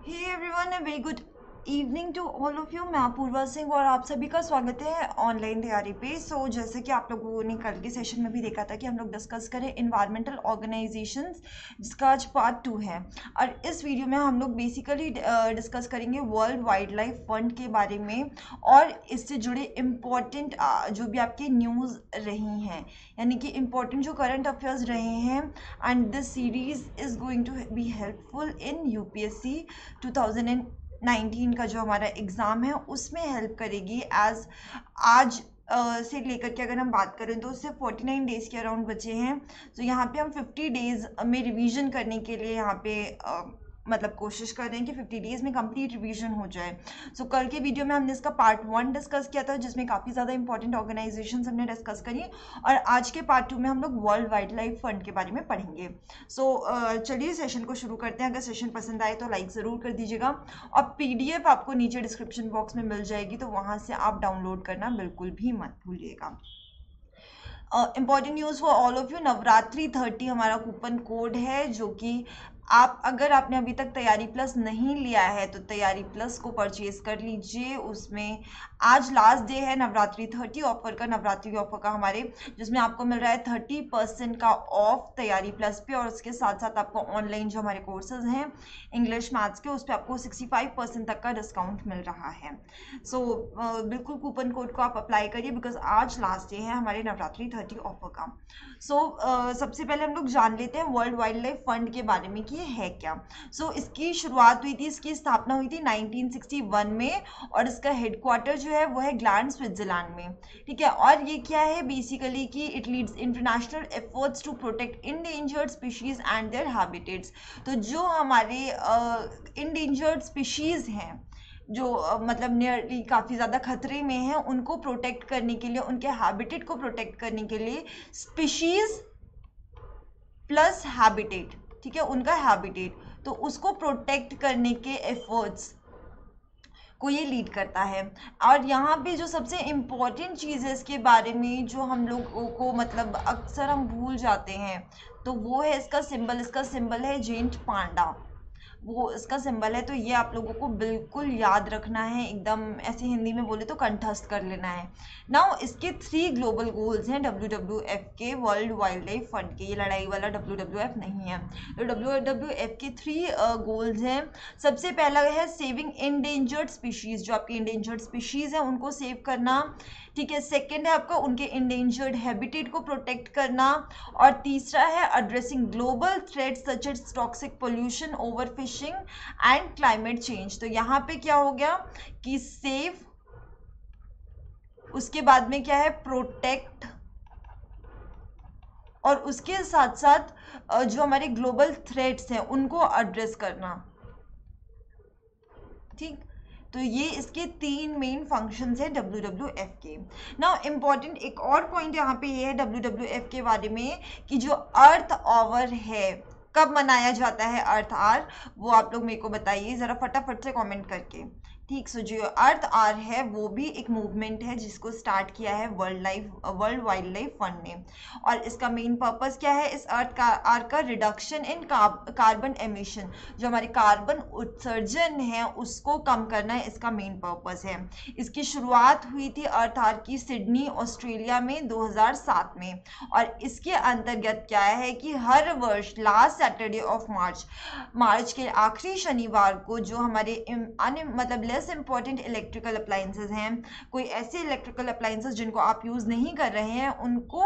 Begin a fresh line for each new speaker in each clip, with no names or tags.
Hey everyone, a very good evening to all of you. मैं अपूर्वा सिंह और आप सभी का स्वागत है ऑनलाइन तैयारी पे। जैसे कि आप लोगों ने कल के सेशन में भी देखा था कि हम लोग डिस्कस करें इन्वायरमेंटल ऑर्गेनाइजेशंस, जिसका आज पार्ट 2 है। और इस वीडियो में हम लोग बेसिकली डिस्कस करेंगे वर्ल्ड वाइल्ड लाइफ फंड के बारे में और इससे जुड़े इम्पोर्टेंट जो भी आपके न्यूज़ रही हैं, यानी कि इम्पोर्टेंट जो करंट अफेयर्स रहे हैं। And this series is going to be helpful in UPSC 2019 का जो हमारा एग्ज़ाम है उसमें हेल्प करेगी। एज आज से लेकर के अगर हम बात करें तो उससे 49 डेज़ के अराउंड बचे हैं। तो यहाँ पे हम 50 डेज़ में रिवीजन करने के लिए यहाँ पे मतलब कोशिश कर रहे हैं कि 50 डेज़ में कंप्लीट रिवीजन हो जाए। कल के वीडियो में हमने इसका पार्ट 1 डिस्कस किया था, जिसमें काफ़ी ज़्यादा इंपॉर्टेंट ऑर्गेनाइजेशंस हमने डिस्कस करी। और आज के पार्ट 2 में हम लोग वर्ल्ड वाइल्ड लाइफ फंड के बारे में पढ़ेंगे। चलिए सेशन को शुरू करते हैं। अगर सेशन पसंद आए तो लाइक ज़रूर कर दीजिएगा और PDF आपको नीचे डिस्क्रिप्शन बॉक्स में मिल जाएगी, तो वहाँ से आप डाउनलोड करना बिल्कुल भी मत भूलिएगा। Important news for all of you, Navratri 30 हमारा कूपन कोड है, जो कि अगर आपने अभी तक तैयारी प्लस नहीं लिया है तो तैयारी प्लस को परचेज कर लीजिए। उसमें आज लास्ट डे है नवरात्रि 30 ऑफर का, नवरात्रि ऑफर का हमारे, जिसमें आपको मिल रहा है 30% का ऑफ तैयारी प्लस पे। और उसके साथ साथ आपको ऑनलाइन जो हमारे कोर्सेज हैं इंग्लिश मैथ्स के, उस पर आपको 65% तक का डिस्काउंट मिल रहा है। बिल्कुल कूपन कोड को आप अप्लाई करिए, बिकॉज आज लास्ट डे है हमारे नवरात्रि 30 ऑफर का। सबसे पहले हम लोग जान लेते हैं वर्ल्ड वाइल्ड लाइफ फंड के बारे में कि ये है क्या। इसकी शुरुआत हुई थी, इसकी स्थापना हुई थी 1961 में और इसका हेडक्वार्टर जो है वो है ग्लैंड, स्विट्जरलैंड में। ठीक है, और ये क्या है बेसिकली कि it leads international efforts to protect endangered species and their habitats. तो जो हमारे इंडेंजर्ड स्पीशीज हैं, जो मतलब नियरली काफ़ी ज़्यादा खतरे में हैं, उनको प्रोटेक्ट करने के लिए, उनके हैबिटेट को प्रोटेक्ट करने के लिए, स्पीशीज प्लस हैबिटेट, ठीक है, उनका हैबिटेट, तो उसको प्रोटेक्ट करने के एफर्ट्स को ये लीड करता है। और यहाँ पे जो सबसे इम्पॉर्टेंट चीज़ है इसके बारे में, जो हम लोगों को मतलब अक्सर हम भूल जाते हैं, तो वो है इसका सिंबल। इसका सिंबल है जेंट पांडा, वो इसका सिंबल है। तो ये आप लोगों को बिल्कुल याद रखना है, एकदम ऐसे हिंदी में बोले तो कंठस्थ कर लेना है। नाउ इसके 3 ग्लोबल गोल्स हैं WWF के, वर्ल्ड वाइल्ड लाइफ फंड के। ये लड़ाई वाला WWF नहीं है। तो WWF के 3 गोल्स हैं। सबसे पहला है सेविंग इंडेंजर्ड स्पीशीज़, जो आपकी इंडेंजर्ड स्पीशीज़ हैं उनको सेव करना। ठीक है, सेकेंड है आपका उनके इंडेंजर्ड हैबिटेट को प्रोटेक्ट करना। और तीसरा है addressing global threats such as toxic pollution, overfishing and climate change. तो यहाँ पे क्या हो गया कि सेव, उसके बाद में क्या है प्रोटेक्ट, और उसके साथ साथ जो हमारे ग्लोबल थ्रेट्स हैं उनको एड्रेस करना। ठीक, तो ये इसके 3 मेन फंक्शंस हैं WWF के। नाउ इम्पॉर्टेंट एक और पॉइंट यहाँ पे ये है WWF के बारे में कि जो अर्थ आवर है, कब मनाया जाता है अर्थ आवर, वो आप लोग मेरे को बताइए ज़रा फटाफट से कमेंट करके। ठीक, जो अर्थ आवर है वो भी एक मूवमेंट है जिसको स्टार्ट किया है वर्ल्ड वाइल्ड लाइफ फंड ने। और इसका मेन पर्पस क्या है, इस अर्थ का आर का रिडक्शन इन कार्बन एमिशन, जो हमारे कार्बन उत्सर्जन है उसको कम करना है, इसका मेन पर्पस है। इसकी शुरुआत हुई थी अर्थ आवर की सिडनी ऑस्ट्रेलिया में 2007 में। और इसके अंतर्गत क्या है कि हर वर्ष लास्ट सैटरडे ऑफ मार्च के आखिरी शनिवार को जो हमारे मतलब लेस इंपॉर्टेंट इलेक्ट्रिकल अप्लाइंसेस हैं, कोई ऐसे इलेक्ट्रिकल अप्लाइंसेस जिनको आप यूज़ नहीं कर रहे हैं, उनको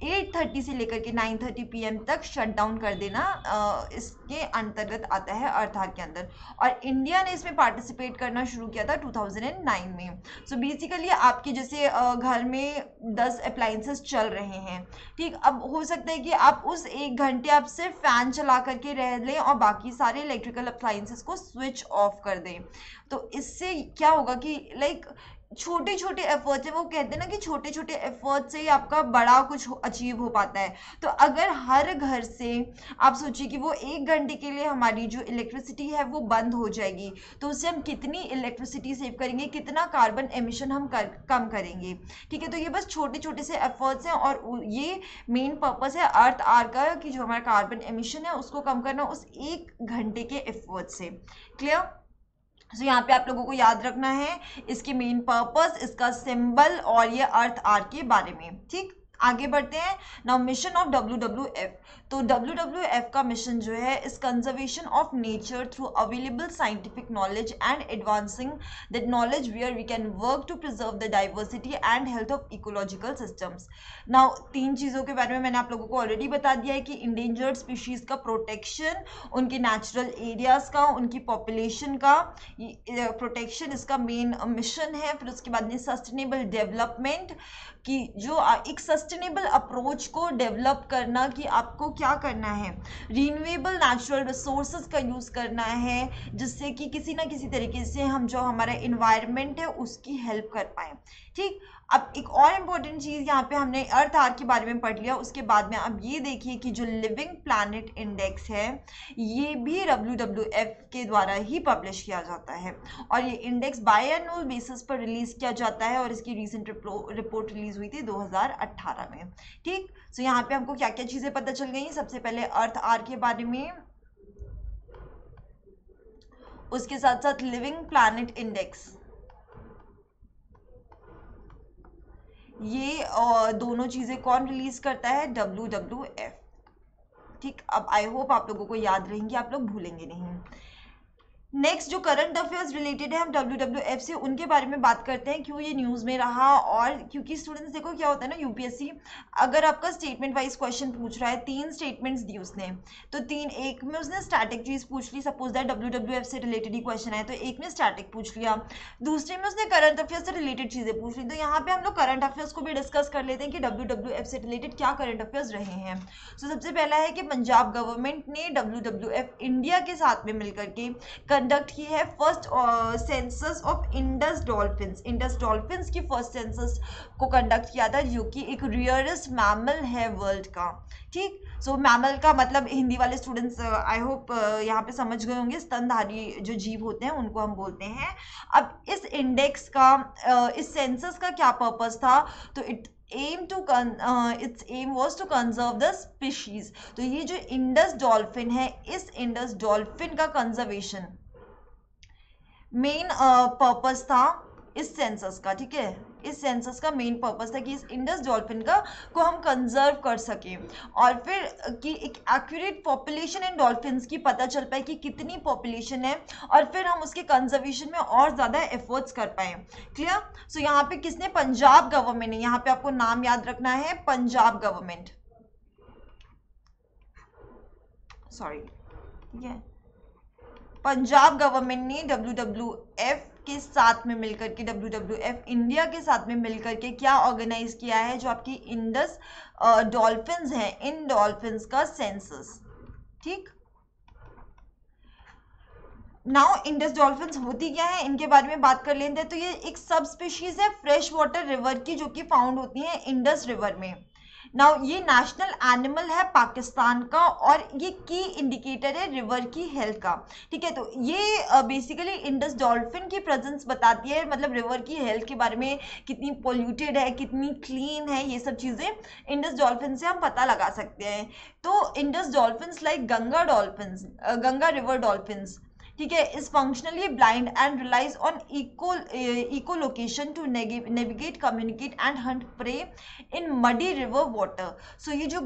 8:30 से लेकर के 9:30 PM तक शट डाउन कर देना इसके अंतर्गत आता है अर्थ आवर के अंदर। और इंडिया ने इसमें पार्टिसिपेट करना शुरू किया था 2009 में। बेसिकली आपके जैसे घर में 10 अप्लाइंसेस चल रहे हैं, ठीक, अब हो सकता है कि आप उस 1 घंटे आप सिर्फ फ़ैन चला करके रह लें और बाकी सारे इलेक्ट्रिकल अप्लाइंसेस को स्विच ऑफ कर दें। तो इससे क्या होगा कि लाइक छोटे छोटे एफर्ट्स है, वो कहते हैं ना कि छोटे छोटे एफर्ट से ही आपका बड़ा कुछ अचीव हो पाता है। तो अगर हर घर से आप सोचिए कि वो 1 घंटे के लिए हमारी जो इलेक्ट्रिसिटी है वो बंद हो जाएगी, तो उससे हम कितनी इलेक्ट्रिसिटी सेव करेंगे, कितना कार्बन एमिशन हम कम करेंगे। ठीक है, तो ये बस छोटे छोटे से एफर्ट्स हैं और ये मेन पर्पस है अर्थ आर का कि जो हमारा कार्बन एमिशन है उसको कम करना उस 1 घंटे के एफर्ट से। क्लियर? तो यहाँ पे आप लोगों को याद रखना है इसकी मेन पर्पस, इसका सिंबल और ये अर्थ आर के बारे में। ठीक, आगे बढ़ते हैं। Now mission of WWF। तो WWF का मिशन जो है is conservation of nature through available scientific knowledge and advancing that knowledge where we can work to preserve the diversity and health of ecological systems. Now 3 चीज़ों के बारे में मैंने आप लोगों को ऑलरेडी बता दिया है कि इंडेंजर्ड स्पीशीज़ का प्रोटेक्शन, उनके नेचुरल एरियाज़ का, उनकी पॉपुलेशन का प्रोटेक्शन इसका मेन मिशन है। फिर उसके बाद में सस्टेनेबल डेवलपमेंट कि जो एक सस्टेनेबल अप्रोच को डेवलप करना कि आपको क्या करना है, रिन्यूएबल नेचुरल रिसोर्सेज का यूज़ करना है जिससे कि किसी ना किसी तरीके से हम जो हमारा इन्वायरमेंट है उसकी हेल्प कर पाएँ। ठीक, अब एक और इम्पोर्टेंट चीज़ यहाँ पे हमने अर्थ आर के बारे में पढ़ लिया, उसके बाद में अब ये देखिए कि जो लिविंग प्लैनेट इंडेक्स है ये भी WWF के द्वारा ही पब्लिश किया जाता है और ये इंडेक्स बायएनुअल बेसिस पर रिलीज किया जाता है और इसकी रीसेंट रिपोर्ट रिलीज हुई थी 2018 में। ठीक, सो यहाँ पे हमको क्या क्या चीज़ें पता चल गई। सबसे पहले अर्थ आर के बारे में, उसके साथ साथ लिविंग प्लैनेट इंडेक्स, ये दोनों चीज़ें कौन रिलीज करता है? WWF। ठीक, अब आई होप आप लोगों को याद रहेंगी, आप लोग भूलेंगे नहीं। नेक्स्ट जो करंट अफेयर्स रिलेटेड है हम WWF से उनके बारे में बात करते हैं, क्यों ये न्यूज़ में रहा। और क्योंकि स्टूडेंट्स देखो क्या होता है ना, यूपीएससी अगर आपका स्टेटमेंट वाइज क्वेश्चन पूछ रहा है, 3 स्टेटमेंट्स दी उसने, तो एक में उसने स्टैटिक चीज़ पूछ ली, सपोज दैट WWF से रिलेटेड ही क्वेश्चन है तो एक में स्टैटिक पूछ लिया, दूसरे में उसने करंट अफेयर्स से रिलेटेड चीज़ें पूछ ली। तो यहाँ पे हम लोग करंट अफेयर्स को भी डिस्कस कर लेते हैं कि WWF से रिलेटेड क्या करंट अफेयर्स रहे हैं। तो सबसे पहला है कि पंजाब गवर्नमेंट ने WWF इंडिया के साथ में मिलकर के कंडक्ट की है first census of Indus dolphins. Indus dolphins की फर्स्ट सेंसस को कंडक्ट किया था जो कि एक रियरेस्ट मैमल है वर्ल्ड का। ठीक, सो मैमल का मतलब हिंदी वाले स्टूडेंट्स आई होप यहाँ पे समझ गए होंगे, स्तनधारी जो जीव होते हैं उनको हम बोलते हैं। अब इस इंडेक्स का इस सेंसस का क्या पर्पस था? तो its aim was to conserve the species। तो ये जो इंडस डॉल्फिन है, इस इंडस डॉल्फिन का कंजर्वेशन मेन पर्पस था इस सेंसस का। ठीक है, इस सेंसस का मेन पर्पस था कि इस इंडस डॉल्फिन का को हम कंजर्व कर सकें और फिर कि एक एक्यूरेट पॉपुलेशन इन डॉल्फिन्स की पता चल पाए कि कितनी पॉपुलेशन है और फिर हम उसके कंजर्वेशन में और ज़्यादा एफर्ट्स कर पाए। क्लियर? सो यहाँ पे किसने? पंजाब गवर्नमेंट ने। यहाँ पे आपको नाम याद रखना है, पंजाब गवर्नमेंट, सॉरी, ठीक है, पंजाब गवर्नमेंट ने WWF के साथ में मिलकर के, WWF इंडिया के साथ में मिलकर के क्या ऑर्गेनाइज किया है? जो आपकी इंडस डॉल्फिन्स हैं, इन डॉल्फिन्स का सेंसस। ठीक, नाउ इंडस डॉल्फिन्स होती क्या है इनके बारे में बात कर लेते हैं। तो ये एक सब स्पीशीज है फ्रेश वाटर रिवर की जो कि फाउंड होती है इंडस रिवर में। नाउ ये नेशनल एनिमल है पाकिस्तान का और ये की इंडिकेटर है रिवर की हेल्थ का। ठीक है, तो ये बेसिकली इंडस डॉल्फिन की प्रेजेंस बताती है, मतलब रिवर की हेल्थ के बारे में, कितनी पोल्यूटेड है, कितनी क्लीन है, ये सब चीज़ें इंडस डॉल्फिन से हम पता लगा सकते हैं। तो Indus dolphins like Ganga dolphins, Ganga river dolphins, ठीक है, is functionally blind and relies on echolocation to navigate, communicate and hunt prey in muddy river water. So ये जो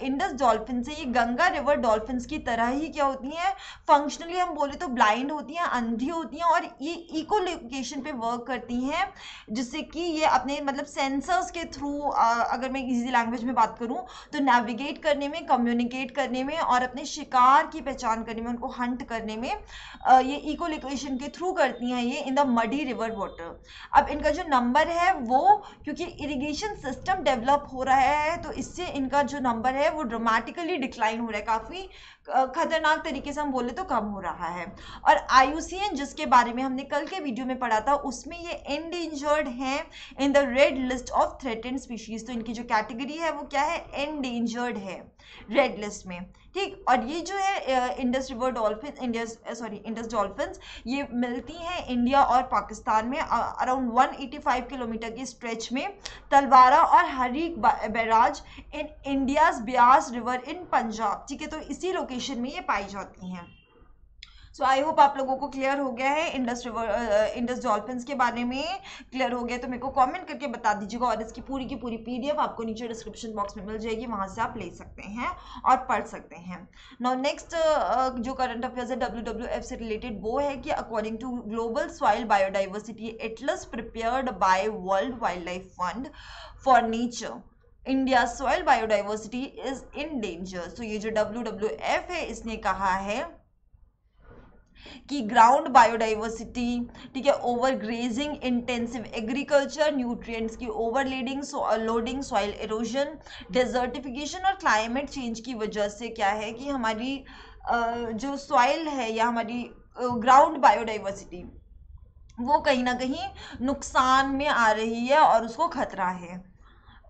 इंडस डॉल्फिन्स है ये गंगा रिवर डॉल्फिन्स की तरह ही क्या होती हैं? फंक्शनली हम बोले तो ब्लाइंड होती हैं, अंधी होती हैं और ये इको लोकेशन पे वर्क करती हैं जिससे कि ये अपने मतलब सेंसर्स के थ्रू, अगर मैं इजी लैंग्वेज में बात करूँ तो नेविगेट करने में, कम्युनिकेट करने में और अपने शिकार की पहचान करने में, उनको हंट करने में ये इको लिक्वेशन के थ्रू करती हैं ये in the muddy river water. अब इनका जो नंबर है वो, क्योंकि इरिगेशन सिस्टम डेवलप हो रहा है तो इससे इनका जो नंबर है वो ड्रामेटिकली डिक्लाइन हो रहा है, काफ़ी खतरनाक तरीके से हम बोले तो कम हो रहा है। और IUCN जिसके बारे में हमने कल के वीडियो में पढ़ा था उसमें ये एंडेंजर्ड हैं in the red list of threatened species. तो इनकी जो कैटेगरी है वो क्या है, एंडेंजर्ड है रेड लिस्ट में, ठीक। और ये जो है Indus river dolphin, Indus dolphins, ये मिलती हैं इंडिया और पाकिस्तान में अराउंड 185 किलोमीटर के स्ट्रेच में, तलवारा और Harike barrage in India's Beas river in Punjab, ठीक है। तो इसी लोकेशन में ये पाई जाती हैं। सो आई होप आप लोगों को क्लियर हो गया है इंडस डॉल्फिन्स के बारे में, क्लियर हो गया तो मेरे को कमेंट करके बता दीजिएगा, और इसकी पूरी की पूरी PDF आपको नीचे डिस्क्रिप्शन बॉक्स में मिल जाएगी, वहां से आप ले सकते हैं और पढ़ सकते हैं। नाउ नेक्स्ट जो करंट अफेयर्स है WWF से रिलेटेड वो है कि according to global soil biodiversity atlas prepared by world wild life fund for nature, India soil biodiversity is in danger. तो ये जो WWF है इसने कहा है कि ग्राउंड बायोडाइवर्सिटी, ठीक है, over grazing, intensive agriculture, nutrients की ओवरलोडिंग, सॉइल इरोजन, डेजर्टिफिकेशन और क्लाइमेट चेंज की वजह से क्या है कि हमारी जो सॉइल है या हमारी ग्राउंड बायोडाइवर्सिटी वो कहीं ना कहीं नुकसान में आ रही है और उसको खतरा है।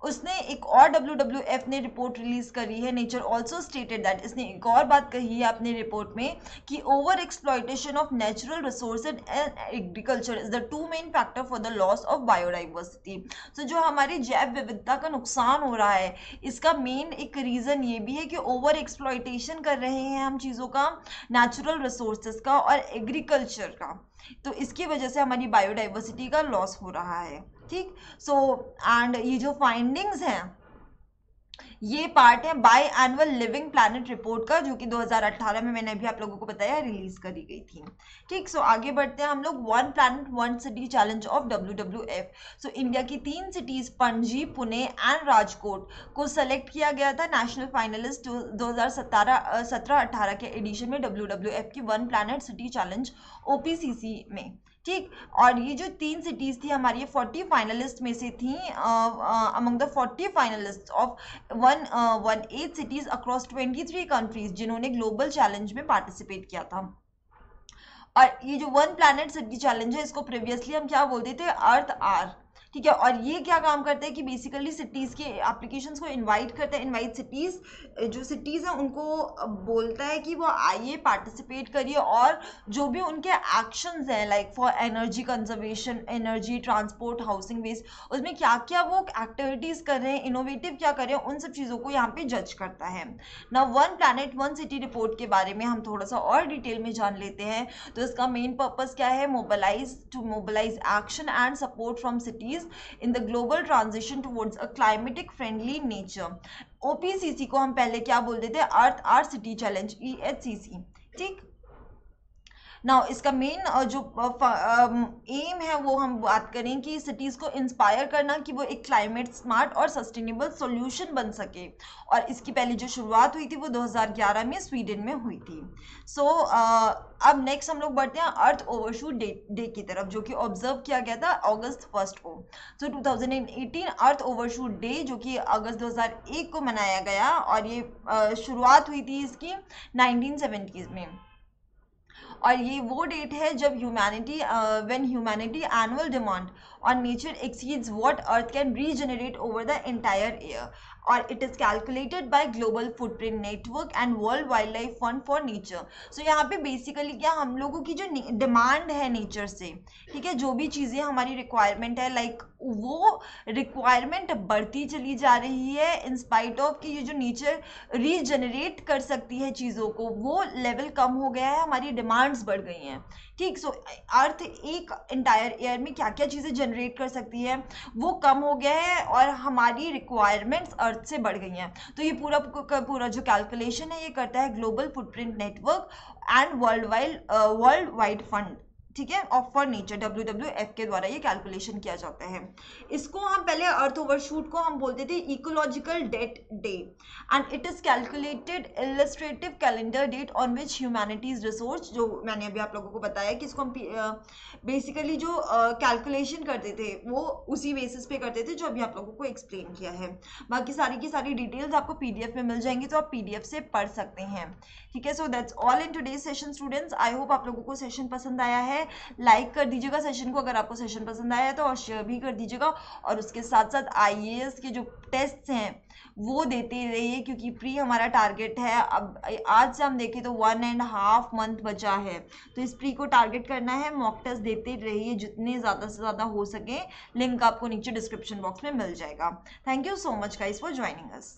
उसने एक और WWF ने रिपोर्ट रिलीज करी है, नेचर ऑल्सो स्टेटेड दैट, इसने एक और बात कही है अपने रिपोर्ट में कि over exploitation of natural resources and agriculture is the two main factor for the loss of biodiversity. तो जो हमारी जैव विविधता का नुकसान हो रहा है इसका मेन एक रीज़न ये भी है कि ओवर एक्सप्लॉयटेशन कर रहे हैं हम चीज़ों का, नेचुरल रिसोर्सेज का और एग्रीकल्चर का, तो इसकी वजह से हमारी बायोडाइवर्सिटी का लॉस हो रहा है, ठीक। सो एंड ये जो फाइंडिंग्स हैं ये पार्ट है by annual living planet report का, जो कि 2018 में मैंने अभी आप लोगों को बताया रिलीज करी गई थी, ठीक। सो आगे बढ़ते हैं हम लोग, one planet one city challenge of WWF। So India की 3 सिटीज पणजी, पुणे एंड राजकोट को सेलेक्ट किया गया था नेशनल फाइनलिस्ट 2017-18 के एडिशन में WWF की one planet city challenge OPCC में, ठीक। और ये जो 3 सिटीज़ थी हमारी ये 40 फाइनलिस्ट में से थी, among the 40 finalist of 118 cities across 23 countries जिन्होंने ग्लोबल चैलेंज में पार्टिसिपेट किया था। और ये जो वन प्लैनेट सिटी चैलेंज है इसको प्रीवियसली हम क्या बोलते थे, अर्थ आर, ठीक है। और ये क्या काम करते हैं कि बेसिकली सिटीज़ के एप्लीकेशंस को इनवाइट करते हैं, इनवाइट सिटीज़, जो सिटीज़ हैं उनको बोलता है कि वो आइए पार्टिसिपेट करिए और जो भी उनके एक्शंस हैं like for energy conservation, energy, transport, housing waste, उसमें क्या क्या वो एक्टिविटीज़ कर रहे हैं, इनोवेटिव क्या कर रहे हैं, उन सब चीज़ों को यहाँ पे जज करता है ना। One planet one city report के बारे में हम थोड़ा सा और डिटेल में जान लेते हैं। तो इसका मेन पर्पज़ क्या है, mobilise action and support from cities in the global transition towards a climatic friendly nature। OPCC को हम पहले क्या बोलते थे, अर्थ आर सिटी चैलेंज, EHCC, ठीक। नाउ इसका मेन जो एम है वो हम बात करें कि सिटीज़ को इंस्पायर करना कि वो एक क्लाइमेट स्मार्ट और सस्टेनेबल सॉल्यूशन बन सके, और इसकी पहले जो शुरुआत हुई थी वो 2011 में स्वीडन में हुई थी। सो अब नेक्स्ट हम लोग बढ़ते हैं अर्थ ओवरशूट डे की तरफ, जो कि ऑब्जर्व किया गया था August 1 को। सो 2018 अर्थ ओवरशूट डे जो कि अगस्त 2001 को मनाया गया, और ये शुरुआत हुई थी इसकी 1970s में। और ये वो डेट है जब when humanity annual demand on nature exceeds what earth can regenerate over the entire year, और it is calculated by Global Footprint Network and World wild life fund for Nature. So यहाँ पे basically क्या, हम लोगों की जो demand है nature से, ठीक है, जो भी चीज़ें हमारी रिक्वायरमेंट है लाइक वो रिक्वायरमेंट बढ़ती चली जा रही है इन स्पाइट ऑफ कि ये जो नेचर रीजनरेट कर सकती है चीज़ों को वो लेवल कम हो गया है, हमारी डिमांड्स बढ़ गई हैं, ठीक। सो अर्थ एक एंटायर ईयर में क्या क्या चीज़ें जनरेट कर सकती है वो कम हो गया है, और हमारी रिक्वायरमेंट्स अर्थ से बढ़ गई हैं। तो ये पूरा जो कैलकुलेशन है ये करता है global Footprint Network and world wide fund, ठीक है, ऑफ फॉर नेचर, WWF के द्वारा ये कैलकुलेशन किया जाता है। इसको हम पहले अर्थ ओवरशूट को हम बोलते थे ecological death day, and it is calculated illustrative calendar date on which humanity's resource, जो मैंने अभी आप लोगों को बताया कि इसको हम बेसिकली जो कैलकुलेशन करते थे वो उसी बेसिस पे करते थे जो अभी आप लोगों को एक्सप्लेन किया है। बाकी सारी की सारी डिटेल्स आपको PDF में मिल जाएंगी, तो आप PDF से पढ़ सकते हैं। ठीक है, so that's all in today's session students. I hope आप लोगों को सेशन पसंद आया है। लाइक कर दीजिएगा सेशन को अगर आपको सेशन पसंद आया है तो, और शेयर भी कर दीजिएगा। और उसके साथ साथ IAS के जो टेस्ट हैं वो देते रहिए, क्योंकि प्री हमारा टारगेट है। अब आज से हम देखें तो 1.5 मंथ बचा है, तो इस प्री को टारगेट करना है। मॉक टेस्ट देते रहिए जितने ज़्यादा से ज़्यादा हो सके। लिंक आपको नीचे डिस्क्रिप्शन बॉक्स में मिल जाएगा। Thank you so much guys for joining us.